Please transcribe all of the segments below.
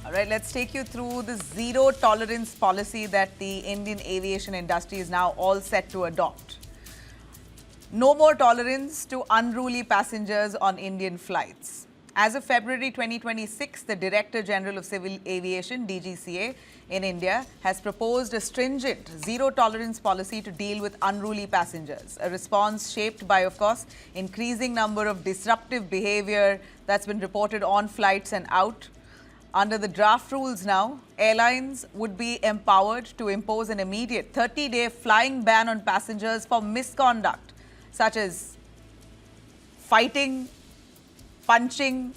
All right, let's take you through the zero tolerance policy that the Indian aviation industry is now all set to adopt. No more tolerance to unruly passengers on Indian flights. As of February 2026, the Director General of Civil Aviation, DGCA, in India has proposed a stringent zero tolerance policy to deal with unruly passengers. A response shaped by, of course, increasing number of disruptive behavior that's been reported on flights and out. Under the draft rules now, airlines would be empowered to impose an immediate 30-day flying ban on passengers for misconduct, such as fighting, punching,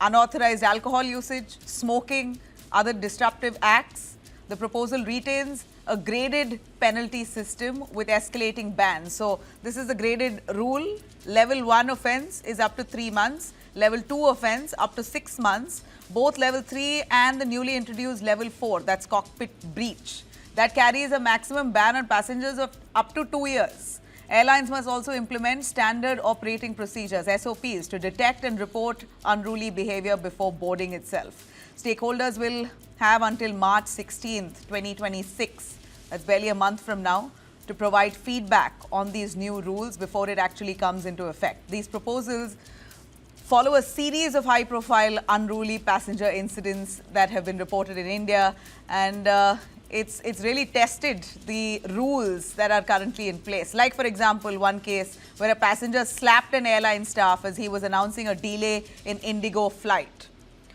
unauthorized alcohol usage, smoking, other disruptive acts. The proposal retains a graded penalty system with escalating bans. So this is a graded rule. Level 1 offence is up to 3 months. Level 2 offence up to 6 months. Both level 3 and the newly introduced level 4, that's cockpit breach, that carries a maximum ban on passengers of up to 2 years. Airlines must also implement standard operating procedures, SOPs, to detect and report unruly behavior before boarding itself. Stakeholders will have until March 16th, 2026, that's barely a month from now, to provide feedback on these new rules before it actually comes into effect. These proposals follow a series of high-profile unruly passenger incidents that have been reported in India, and it's really tested the rules that are currently in place. Like, for example, one case where a passenger slapped an airline staff as he was announcing a delay in Indigo flight.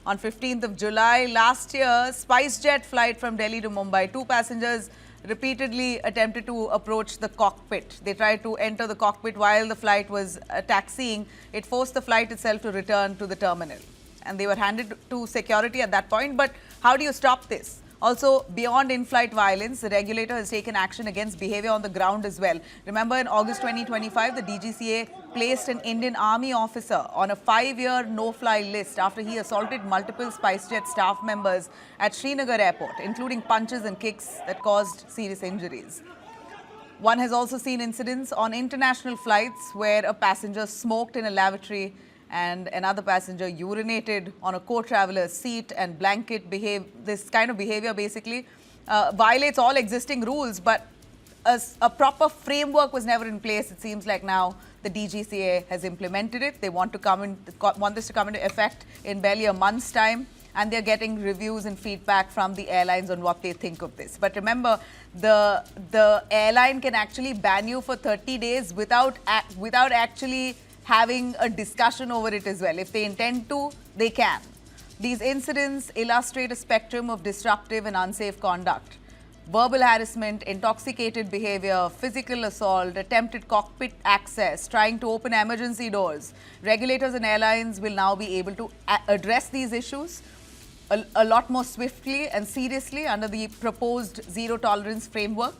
On 15th of July last year, SpiceJet flight from Delhi to Mumbai, 2 passengers repeatedly attempted to approach the cockpit. They tried to enter the cockpit while the flight was taxiing. It forced the flight itself to return to the terminal. And they were handed to security at that point. But how do you stop this? Also, beyond in-flight violence, the regulator has taken action against behavior on the ground as well. Remember, in August 2025, the DGCA placed an Indian Army officer on a 5-year no-fly list after he assaulted multiple SpiceJet staff members at Srinagar airport, including punches and kicks that caused serious injuries. One has also seen incidents on international flights where a passenger smoked in a lavatory and another passenger urinated on a co-traveler's seat and blanket. This kind of behavior basically violates all existing rules, but a proper framework was never in place. It seems like now the DGCA has implemented it. They want this to come into effect in barely a month's time, and they're getting reviews and feedback from the airlines on what they think of this. But remember, the airline can actually ban you for 30 days without actually having a discussion over it as well. If they intend to, they can. These incidents illustrate a spectrum of disruptive and unsafe conduct. Verbal harassment, intoxicated behavior, physical assault, attempted cockpit access, trying to open emergency doors. Regulators and airlines will now be able to address these issues a lot more swiftly and seriously under the proposed zero tolerance framework.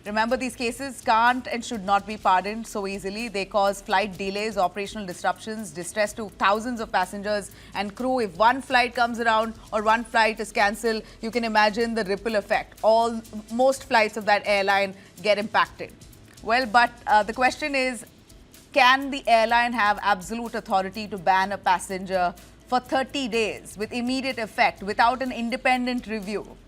Remember, these cases can't and should not be pardoned so easily. They cause flight delays, operational disruptions, distress to thousands of passengers and crew. If one flight comes around or one flight is cancelled, you can imagine the ripple effect. Most flights of that airline get impacted. Well, but the question is, can the airline have absolute authority to ban a passenger for 30 days with immediate effect without an independent review?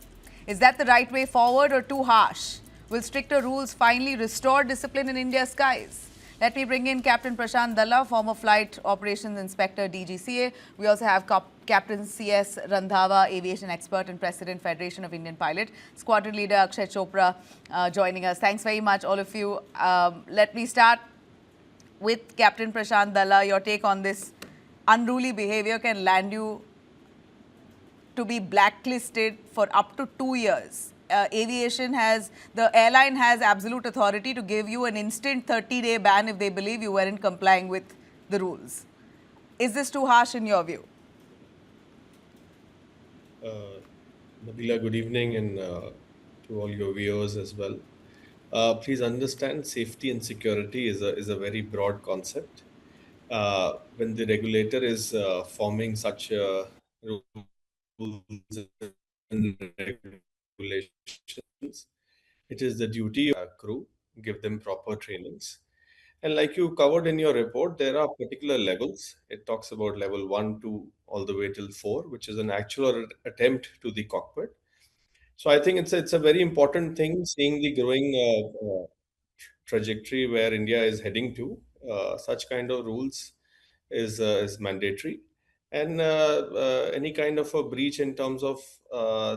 Is that the right way forward or too harsh? Will stricter rules finally restore discipline in India's skies? Let me bring in Captain Prashant Dalla, former Flight Operations Inspector, DGCA. We also have Captain C.S. Randhawa, aviation expert and President, Federation of Indian Pilot. Squadron Leader Akshay Chopra joining us. Thanks very much, all of you. Let me start with Captain Prashant Dalla. Your take on this unruly behavior can land you to be blacklisted for up to 2 years. The airline has absolute authority to give you an instant 30-day ban if they believe you weren't complying with the rules. Is this too harsh in your view? Nabila, good evening, and to all your viewers as well. Please understand, safety and security is a very broad concept. When the regulator is forming such rules and regulations, it is the duty of crew, give them proper trainings. And like you covered in your report, there are particular levels. It talks about level 1, 2, all the way till 4, which is an actual attempt to the cockpit. So I think it's a very important thing, seeing the growing trajectory where India is heading to. Such kind of rules is mandatory, and any kind of a breach in terms of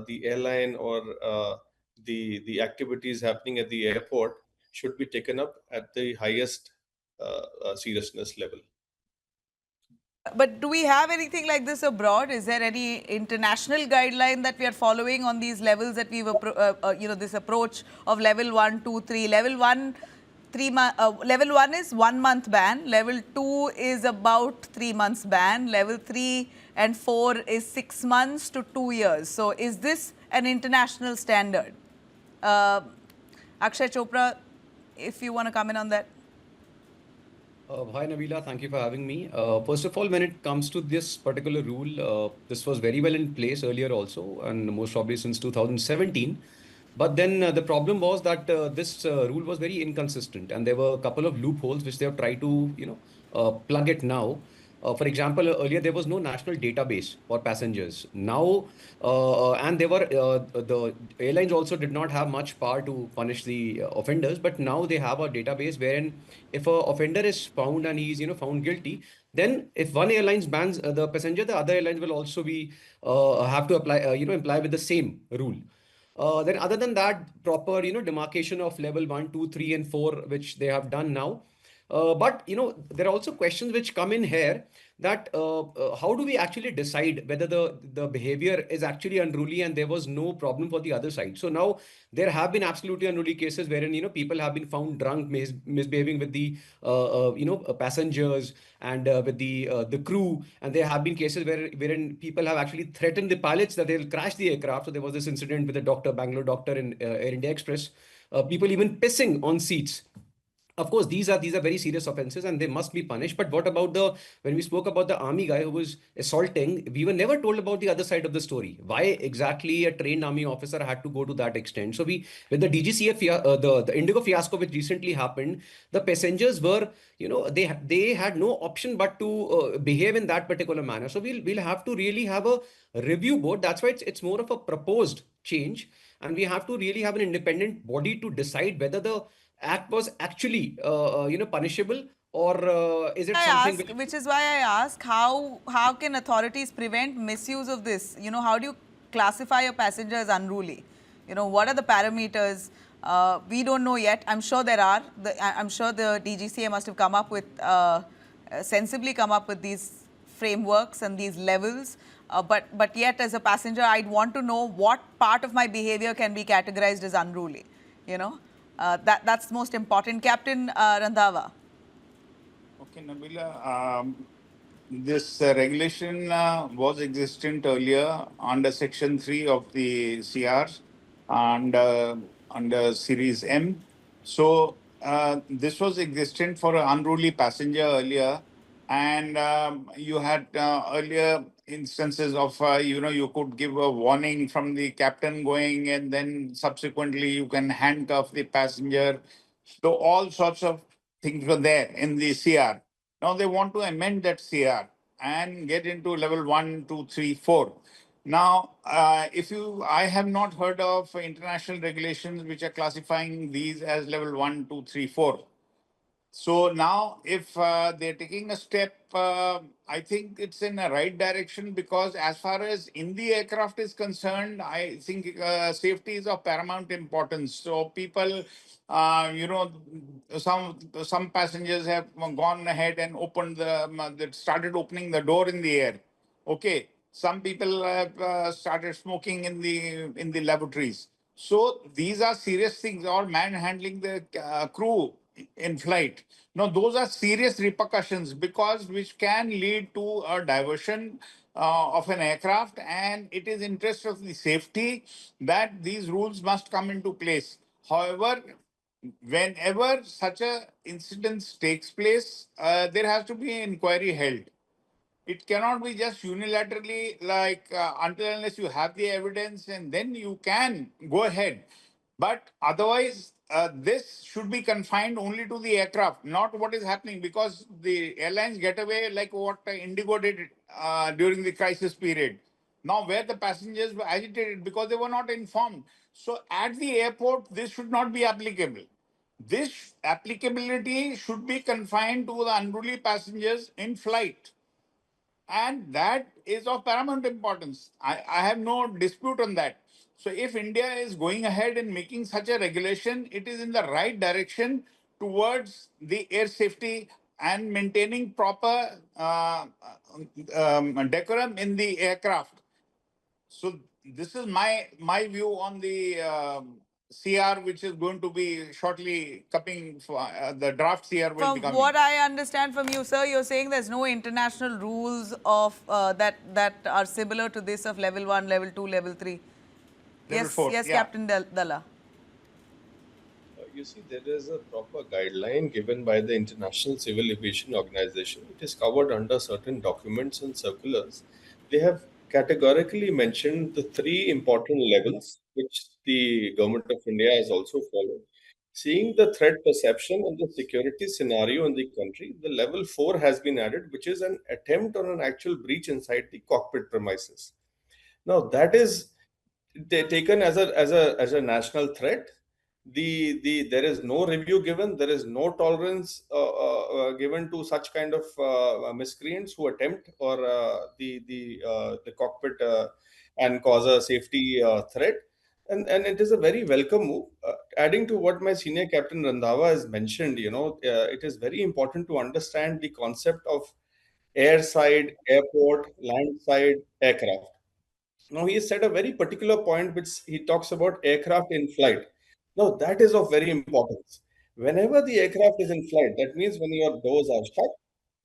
the airline or the activities happening at the airport should be taken up at the highest seriousness level. But do we have anything like this abroad? Is there any international guideline that we are following on these levels that we've, this approach of level 1, 2, 3? Level 1, level 1 is 1 month ban. Level 2 is about 3 months ban. Level 3 and 4 is 6 months to 2 years. So is this an international standard? Akshay Chopra, if you want to comment on that. Hi Nabila, thank you for having me. First of all, when it comes to this particular rule, this was very well in place earlier also, and most probably since 2017. But then the problem was that this rule was very inconsistent, and there were a couple of loopholes which they have tried to, plug it now. For example, earlier there was no national database for passengers. Now, and the airlines also did not have much power to punish the offenders. But now they have a database wherein if a offender is found and he's found guilty, then if one airline bans the passenger, the other airlines will also be have to apply imply with the same rule. Then other than that, proper demarcation of level 1, 2, 3, and 4, which they have done now. But there are also questions which come in here that how do we actually decide whether the behavior is actually unruly and there was no problem for the other side? So now there have been absolutely unruly cases wherein people have been found drunk, misbehaving with the passengers and with the crew, and there have been cases wherein people have actually threatened the pilots that they'll crash the aircraft. So there was this incident with the Bangalore doctor in Air India Express. People even pissing on seats. Of course, these are very serious offenses and they must be punished. But what about when we spoke about the army guy who was assaulting, we were never told about the other side of the story. Why exactly a trained army officer had to go to that extent? So with the DGCF, the Indigo fiasco which recently happened, the passengers were, they had no option but to behave in that particular manner. So we'll have to really have a review board. That's why it's more of a proposed change, and we have to really have an independent body to decide whether the act was actually punishable, or is it something which is why I ask, how can authorities prevent misuse of this? How do you classify a passenger as unruly? What are the parameters? We don't know yet. I'm sure there are. I'm sure the DGCA must have come up with sensibly come up with these frameworks and these levels. But yet, as a passenger, I'd want to know what part of my behavior can be categorized as unruly. That's most important. Captain Randhawa. Okay, Nabila, this regulation was existent earlier under Section 3 of the CRs and under Series M. So this was existent for an unruly passenger earlier, and you had earlier instances of you could give a warning from the captain going, and then subsequently you can handcuff the passenger. So all sorts of things were there in the CR. Now they want to amend that CR and get into level 1, 2, 3, 4. Now, I have not heard of international regulations which are classifying these as level 1, 2, 3, 4. So now, if they're taking a step, I think it's in the right direction, because as far as in the aircraft is concerned, I think safety is of paramount importance. So people, some passengers have gone ahead and opened started opening the door in the air. Okay, some people have started smoking in the lavatories. So these are serious things, or manhandling the crew in flight. Now, those are serious repercussions, because which can lead to a diversion of an aircraft, and it is interest of the safety that these rules must come into place. However, whenever such a incident takes place, there has to be an inquiry held. It cannot be just unilaterally, like until unless you have the evidence, and then you can go ahead. But otherwise, this should be confined only to the aircraft, not what is happening, because the airlines get away like what Indigo did during the crisis period. Now, where the passengers were agitated because they were not informed. So, at the airport, this should not be applicable. This applicability should be confined to the unruly passengers in flight. And that is of paramount importance. I have no dispute on that. So if India is going ahead and making such a regulation, it is in the right direction towards the air safety and maintaining proper decorum in the aircraft. So this is my view on the CR, which is going to be shortly coming. For, the draft CR will be From coming. what I understand from you, sir, you're saying there's no international rules of that are similar to this of level 1, level 2, level 3. Level Yes, 4, yes, yeah. Captain Dalla. You see, there is a proper guideline given by the International Civil Aviation Organization. It is covered under certain documents and circulars. They have categorically mentioned the three important levels, which the government of India has also followed. Seeing the threat perception and the security scenario in the country, the level 4 has been added, which is an attempt on an actual breach inside the cockpit premises. Now, that is taken as a national threat. There is no review given, there is no tolerance given to such kind of miscreants who attempt or the cockpit and cause a safety threat. And it is a very welcome move. Adding to what my senior Captain Randhawa has mentioned, it is very important to understand the concept of airside, airport, landside, aircraft. Now, he said a very particular point, which he talks about aircraft in flight. Now, that is of very importance. Whenever the aircraft is in flight, that means when your doors are shut,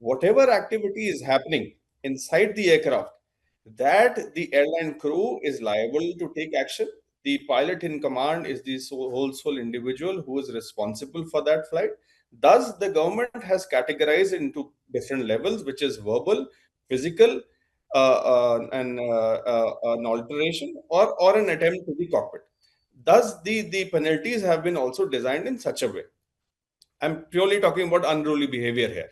whatever activity is happening inside the aircraft, that the airline crew is liable to take action. The pilot in command is the whole sole individual who is responsible for that flight. Thus, the government has categorized into different levels, which is verbal, physical, an alteration or an attempt to the cockpit. Thus, the penalties have been also designed in such a way. I'm purely talking about unruly behavior here.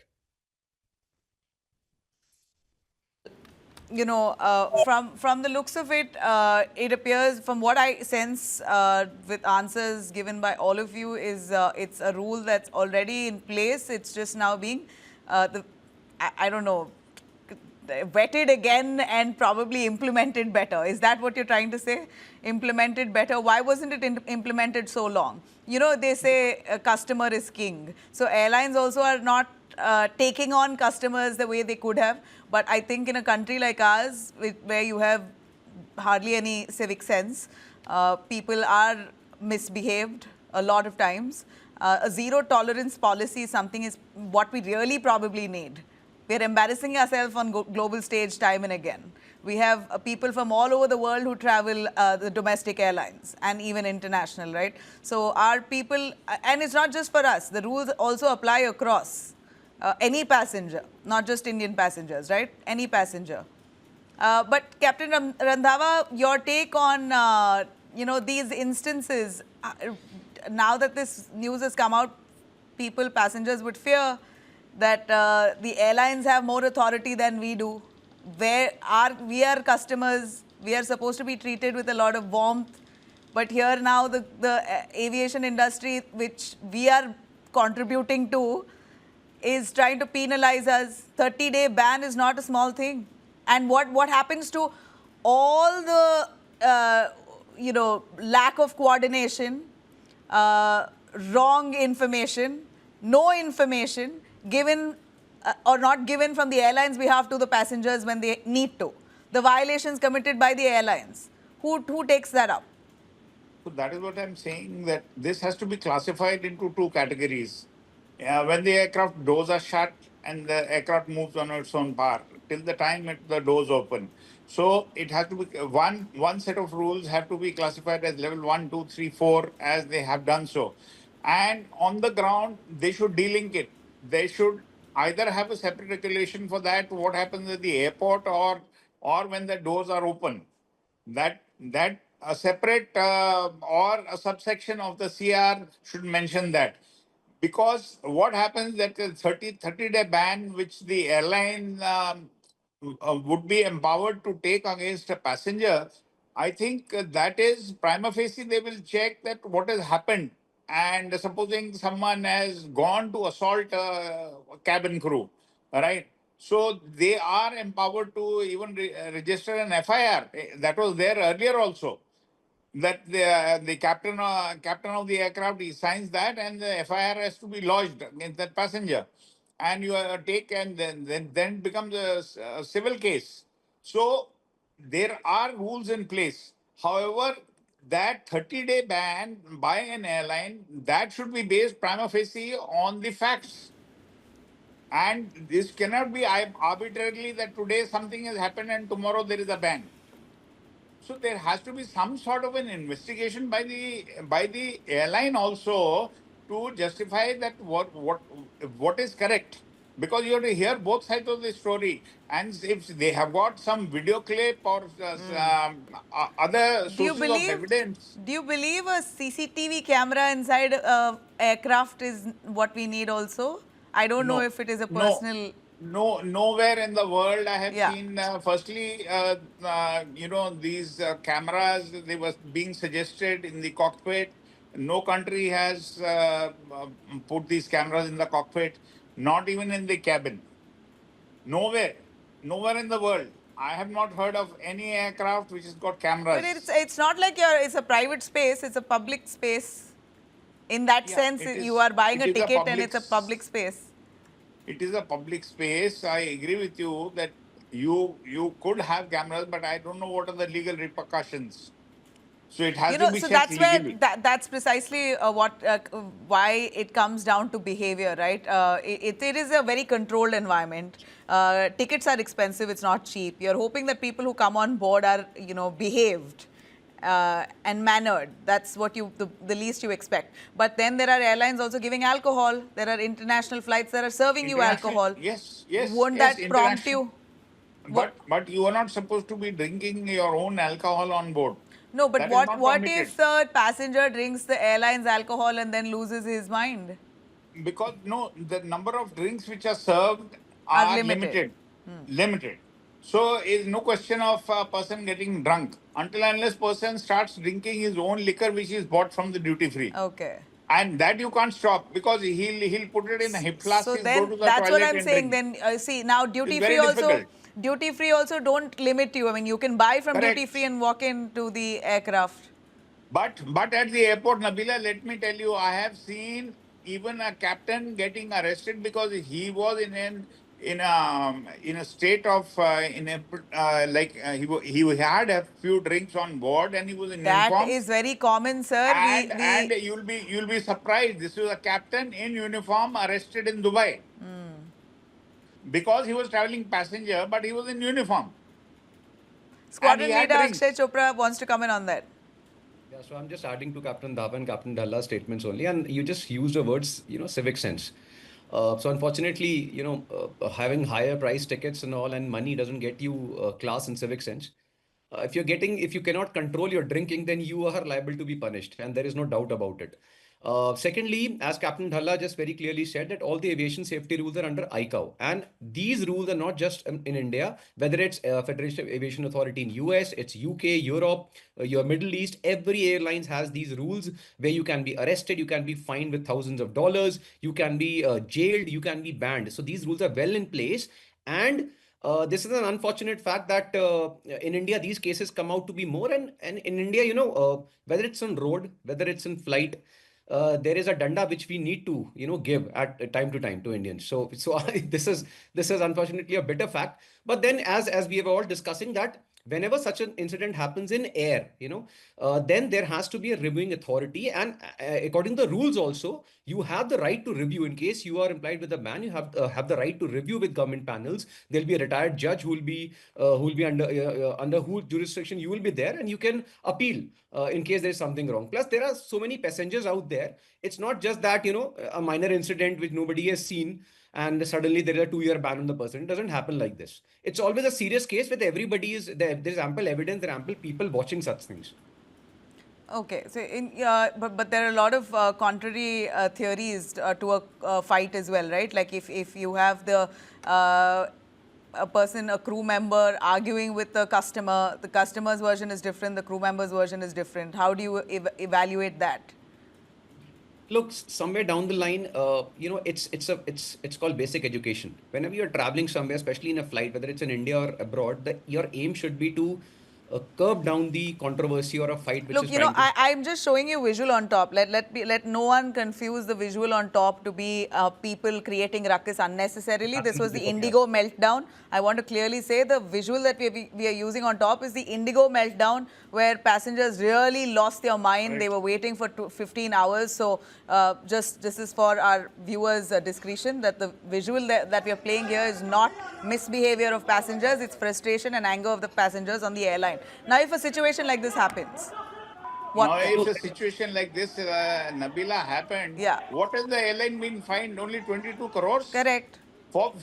From the looks of it, it appears, from what I sense with answers given by all of you, is it's a rule that's already in place. It's just now being, I don't know, vetted again and probably implemented better. Is that what you're trying to say? Implemented better? Why wasn't it implemented so long? They say a customer is king. So airlines also are not taking on customers the way they could have. But I think in a country like ours, where you have hardly any civic sense, people are misbehaved a lot of times. A zero tolerance policy is something is what we really probably need. We're embarrassing ourselves on global stage time and again. We have people from all over the world who travel the domestic airlines and even international, right? So our people, and it's not just for us, the rules also apply across any passenger, not just Indian passengers, right? Any passenger. But Captain Randhawa, your take on, these instances, now that this news has come out, passengers would fear that the airlines have more authority than we do. We are customers, we are supposed to be treated with a lot of warmth. But here now the aviation industry, which we are contributing to, is trying to penalize us. 30-day ban is not a small thing. And what happens to all the, lack of coordination, wrong information, no information given or not given from the airline's behalf to the passengers when they need to. The violations committed by the airlines. Who takes that up? So that is what I'm saying, that this has to be classified into two categories. When the aircraft doors are shut and the aircraft moves on its own power, till the time the doors open. So it has to be one set of rules have to be classified as level 1, 2, 3, 4, as they have done so. And on the ground, they should delink it. They should either have a separate regulation for that, what happens at the airport, or when the doors are open. That a separate or a subsection of the CR should mention that. Because what happens that the 30-day ban, which the airline would be empowered to take against a passenger, I think that is prima facie, they will check that what has happened. And supposing someone has gone to assault a cabin crew, right? So they are empowered to even register an FIR. That was there earlier also, that the captain of the aircraft, he signs that, and the FIR has to be lodged against that passenger, and you take, and then it becomes a civil case. So there are rules in place. However, that 30-day ban by an airline, that should be based prima facie on the facts. And this cannot be arbitrarily that today something has happened and tomorrow there is a ban. So there has to be some sort of an investigation by the airline also to justify that what is correct, because you have to hear both sides of the story. And if they have got some video clip or other Do you sources of believe? evidence. Do you believe a CCTV camera inside a aircraft is what we need also? I don't know No, if it is a no, personal. nowhere in the world I have Yeah. seen. Firstly, these cameras, they were being suggested in the cockpit. No country has put these cameras in the cockpit, not even in the cabin. Nowhere, nowhere in the world. I have not heard of any aircraft which has got But cameras. it's not like it's a private space, it's a public space. In that Yeah, sense, you are buying it a is a ticket and public. it's a public space. It is a public space. I agree with you that you could have cameras, but I don't know what are the legal repercussions. So it has You to know, be so checked that's where legally. that's precisely why it comes down to behavior, right? It is a very controlled environment. Tickets are expensive; it's not cheap. You're hoping that people who come on board are, behaved and mannered. That's what the least you expect. But then there are airlines also giving alcohol. There are international flights that are serving you International, alcohol. yes, Won't yes, that prompt international. you? But you are not supposed to be drinking your own alcohol on board. No, but That is not what permitted. if the passenger drinks the airline's alcohol and then loses his mind? Because no, the number of drinks which are served Are are limited. limited. Limited. So is no question of a person getting drunk until unless person starts drinking his own liquor which is bought from the duty free. Okay. And that you can't stop because he'll put it in a hip flask, So he'll go then to the that's what toilet I'm and saying. drink. Then see now It's very difficult. duty free also don't limit you. I mean you can buy from duty free Correct. and walk into the aircraft. But at the airport, Nabila, let me tell you, I have seen even a captain getting arrested because he was in a state of he had a few drinks on board and he was in That uniform. is very common, sir. And you'll be surprised. This was a captain in uniform arrested in Dubai because he was traveling passenger, but he was in uniform and Squadron he had leader Akshay drinks. Chopra wants to comment on that. Yeah, so I'm just adding to Captain Dhapa and Captain Dhalla's statements only, and you just used the words, civic sense. So unfortunately, having higher price tickets and all and money doesn't get you class and civic sense. If you cannot control your drinking, then you are liable to be punished, and there is no doubt about it. Secondly, as Captain Dhalla just very clearly said, that all the aviation safety rules are under ICAO, and these rules are not just in India. Whether it's Federation Aviation Authority in US, it's UK, Europe, your Middle East, every airlines has these rules where you can be arrested, you can be fined with thousands of dollars, you can be jailed, you can be banned. So these rules are well in place, and this is an unfortunate fact that in India these cases come out to be more, and in India, whether it's on road, whether it's in flight, there is a danda which we need to give at time to time to Indians. So this is unfortunately a bitter fact. But then as we have all discussing that whenever such an incident happens in air, then there has to be a reviewing authority, and according to the rules also, you have the right to review. In case you are implied with a ban, you have the right to review with government panels. There'll be a retired judge who will be under whose jurisdiction you will be there, and you can appeal in case there is something wrong. Plus, there are so many passengers out there. It's not just that a minor incident which nobody has seen and suddenly there is a 2-year ban on the person. It doesn't happen like this. It's always a serious case with everybody is there. There's ample evidence, there are ample people watching such things. Okay, so but there are a lot of contrary theories to a fight as well, right? Like if you have a person, a crew member arguing with the customer's version is different, the crew member's version is different. How do you evaluate that? Look, somewhere down the line, it's called basic education. Whenever you're traveling somewhere, especially in a flight, whether it's in India or abroad, your aim should be to curb down the controversy or a fight which Look, is trying to. I'm just showing you visual on top. Let no one confuse the visual on top to be people creating ruckus unnecessarily. This was the Indigo meltdown. I want to clearly say the visual that we are using on top is the Indigo meltdown, where passengers really lost their mind. Right. They were waiting for 15 hours. So this is for our viewers' discretion, that the visual that we are playing here is not misbehavior of passengers. It's frustration and anger of the passengers on the airline. Now, if a situation like this happens, now, if a situation like this, Nabila, happened, yeah, what has the airline been fined? Only 22 crores? Correct. For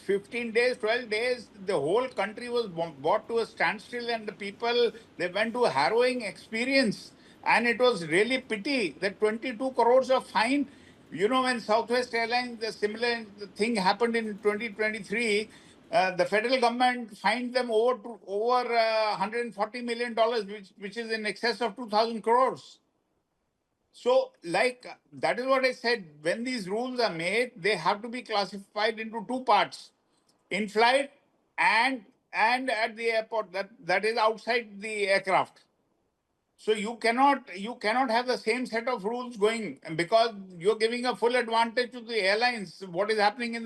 15 days, 12 days, the whole country was brought to a standstill, and the people, they went to a harrowing experience. And it was really pity that 22 crores of fine. You know, when Southwest Airlines, the similar thing happened in 2023, the federal government fined them over $140 million, which is in excess of 2,000 crores. So, like, that is what I said. When these rules are made, they have to be classified into two parts: in flight and at the airport. That is outside the aircraft. So you cannot have the same set of rules going, because you're giving a full advantage to the airlines. What is happening in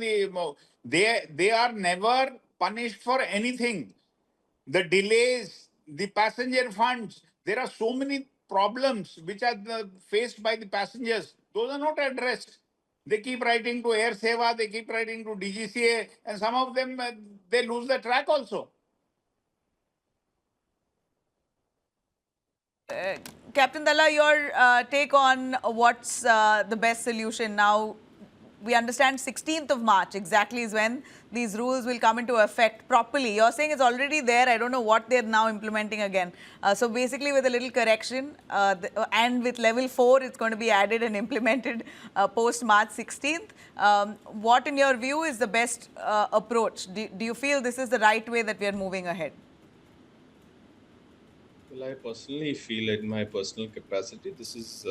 they are never punished for anything. The delays, the passenger funds, there are so many problems which are faced by the passengers. Those are not addressed. They keep writing to Air Seva, they keep writing to DGCA, and some of them, they lose the track also. Captain Dalla, your take on what's the best solution now? We understand 16th of March exactly is when these rules will come into effect properly. You're saying it's already there. I don't know what they're now implementing again. So basically, with a little correction and with level 4, it's going to be added and implemented post March 16th. What, in your view, is the best approach? Do you feel this is the right way that we are moving ahead? Well, I personally feel, in my personal capacity, this is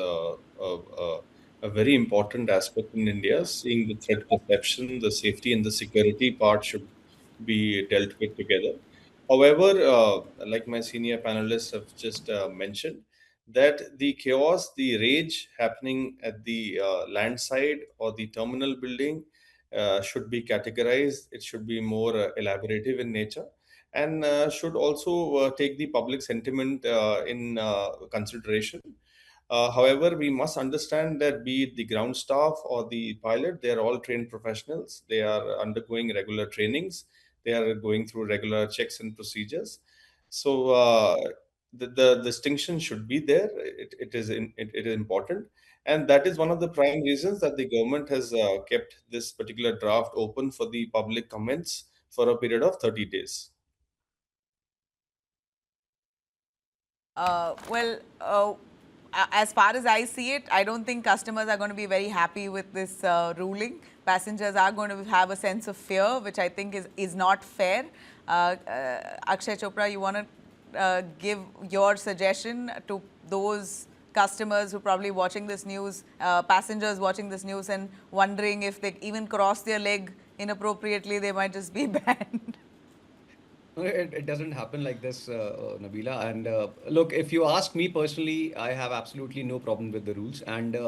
a very important aspect in India. Seeing the threat perception, the safety and the security part should be dealt with together. However, like my senior panelists have just mentioned, that the chaos, the rage happening at the land side or the terminal building should be categorized. It should be more elaborative in nature, and should also take the public sentiment in consideration. However, we must understand that be it the ground staff or the pilot, they are all trained professionals. They are undergoing regular trainings. They are going through regular checks and procedures. So the distinction should be there. It is important. And that is one of the prime reasons that the government has kept this particular draft open for the public comments for a period of 30 days. As far as I see it, I don't think customers are going to be very happy with this ruling. Passengers are going to have a sense of fear, which I think is not fair. Akshay Chopra, you want to give your suggestion to those customers who are probably watching this news, passengers watching this news and wondering if they even cross their leg inappropriately, they might just be banned. It doesn't happen like this, Nabila. And look, if you ask me personally, I have absolutely no problem with the rules. And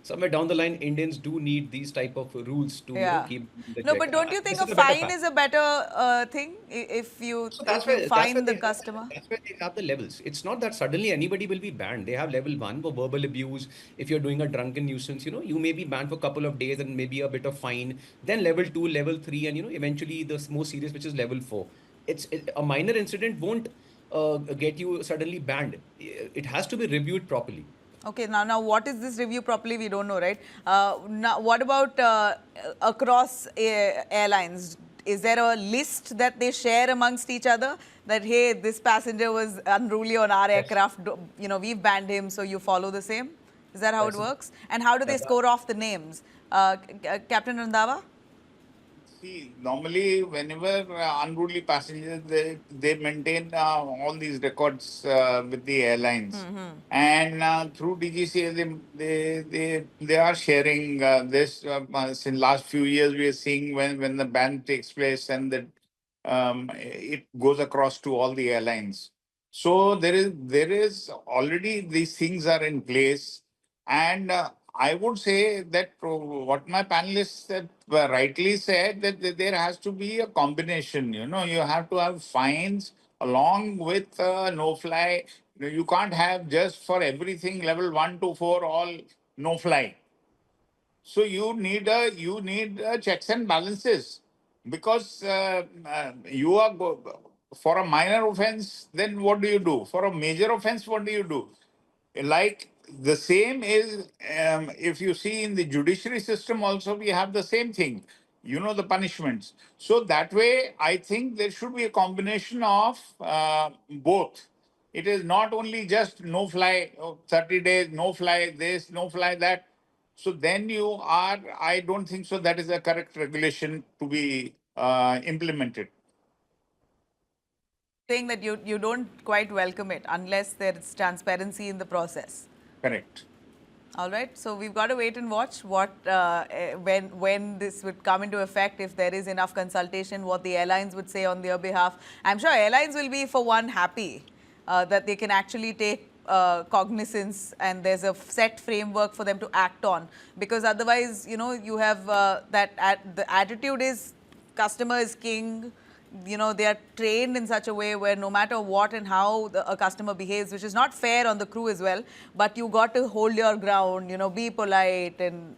somewhere down the line, Indians do need these type of rules to keep the No, check. but don't you think This a is better fine is a better thing if you fine the customer? That's where they have the levels. It's not that suddenly anybody will be banned. They have level 1 for verbal abuse. If you're doing a drunken nuisance, you may be banned for a couple of days and maybe a bit of fine. Then level 2, level 3, and eventually the most serious, which is level 4. A minor incident won't get you suddenly banned. It has to be reviewed properly. Okay, now what is this review properly? We don't know, right? Now, what about across airlines? is there a list that they share amongst each other that, hey, this passenger was unruly on our aircraft, we've banned him, so you follow the same? Is that how it works? And how do they score off the names? Captain Randhawa? See, normally whenever unruly passengers, they maintain all these records with the airlines, and through DGCA they are sharing this. Since last few years, we are seeing when the ban takes place and that it goes across to all the airlines. So there is already these things are in place, and I would say that what my panelists said, rightly said, that there has to be a combination. You have to have fines along with no-fly. You can't have just for everything level 1 to 4 all no-fly. So you need checks and balances, because you are for a minor offense. Then what do you do? For a major offense, what do you do? Like the same is, if you see in the judiciary system also, we have the same thing. The punishments. So that way, I think there should be a combination of both. It is not only just no fly, 30 days, no fly this, no fly that. So then I don't think so that is a correct regulation to be implemented. Saying that you don't quite welcome it unless there's transparency in the process. Correct. All right. So we've got to wait and watch what when this would come into effect, if there is enough consultation, what the airlines would say on their behalf. I'm sure airlines will be, for one, happy that they can actually take cognizance and there's a set framework for them to act on. Because otherwise, you have the attitude is customer is king. They are trained in such a way where no matter what and how a customer behaves, which is not fair on the crew as well, but you got to hold your ground, be polite and,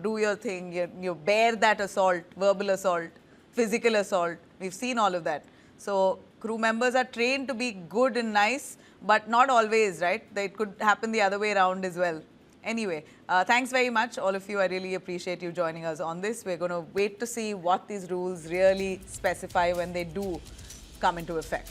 do your thing. You bear that assault, verbal assault, physical assault. We've seen all of that. So crew members are trained to be good and nice, but not always, right? It could happen the other way around as well. Anyway, thanks very much, all of you. I really appreciate you joining us on this. We're going to wait to see what these rules really specify when they do come into effect.